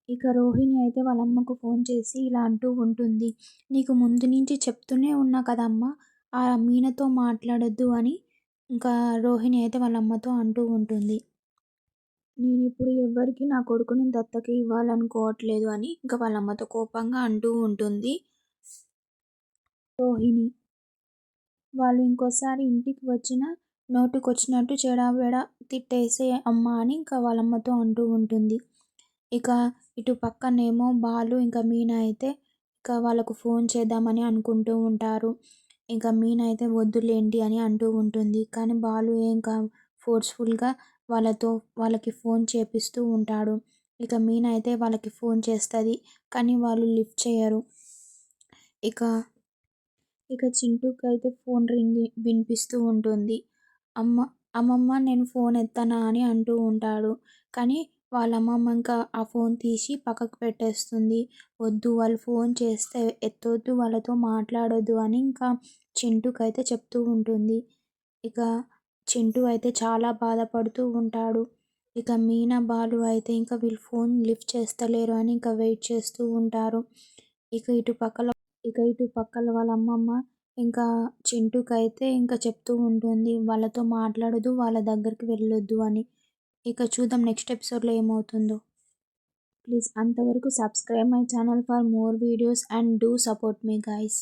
ఇక రోహిణి అయితే వాళ్ళ అమ్మకు ఫోన్ చేసి ఇలా అంటూ ఉంటుంది. "నీకు ముందు నుంచి చెప్తూనే ఉన్నా కదమ్మా! ఆ మీనతో మాట్లాడొద్దు" అని ఇంకా రోహిణి అయితే వాళ్ళ అమ్మతో అంటూ ఉంటుంది. "నేనిప్పుడు ఎవ్వరికీ నా కొడుకుని దత్తత ఇవ్వాలనుకోవట్లేదు" అని ఇంకా వాళ్ళ అమ్మతో కోపంగా అంటూ ఉంటుంది రోహిణి. వాళ్ళు ఇంకోసారి ఇంటికి వచ్చినా నోటికొచ్చినట్టు చెడా తిట్టేసే అమ్మ అని ఇంకా వాళ్ళమ్మతో అంటూ ఉంటుంది. ఇక ఇటు పక్కనేమో బాలు ఇంకా మీనా అయితే ఇక వాళ్ళకు ఫోన్ చేద్దామని అనుకుంటూ ఉంటారు. ఇంకా మీనా అయితే వద్దులేండి అని అంటూ ఉంటుంది. కానీ బాలు ఇంకా ఫోర్స్‌ఫుల్‌గా వాళ్ళకి ఫోన్ చేపిస్తూ ఉంటాడు. ఇక మీనా అయితే వాళ్ళకి ఫోన్ చేస్తది. కానీ వాళ్ళు లిఫ్ట్ చేయరు. ఇక ఇక చింటూకైతే ఫోన్ వినిపిస్తూ ఉంటుంది. అమ్మ అమ్మమ్మ నేను ఫోన్ ఎత్తనా అని అంటూ ఉంటాడు. కానీ వాళ్ళ అమ్మమ్మ ఇంకా ఆ ఫోన్ తీసి పక్కకు పెట్టేస్తుంది. వద్దు వాళ్ళు ఫోన్ చేస్తే ఎత్తొద్దు, వాళ్ళతో మాట్లాడొద్దు అని ఇంకా చింటూకైతే చెప్తూ ఉంటుంది. ఇక చింటూ అయితే చాలా బాధపడుతూ ఉంటాడు. ఇక మీనా, బాలు అయితే ఇంకా వీళ్ళు ఫోన్ లిఫ్ట్ చేస్తలేరు అని ఇంకా వెయిట్ చేస్తూ ఉంటారు. ఇక ఇటు పక్కల వాళ్ళ అమ్మమ్మ ఇంకా చింటూకైతే ఇంకా చెప్తూ ఉంటుంది. వాళ్ళతో మాట్లాడొద్దు, వాళ్ళ దగ్గరికి వెళ్ళొద్దు అని. ఇక చూద్దాం నెక్స్ట్ ఎపిసోడ్‌లో ఏమవుతుందో. ప్లీజ్ అంతవరకు subscribe my channel for more videos and do support me guys.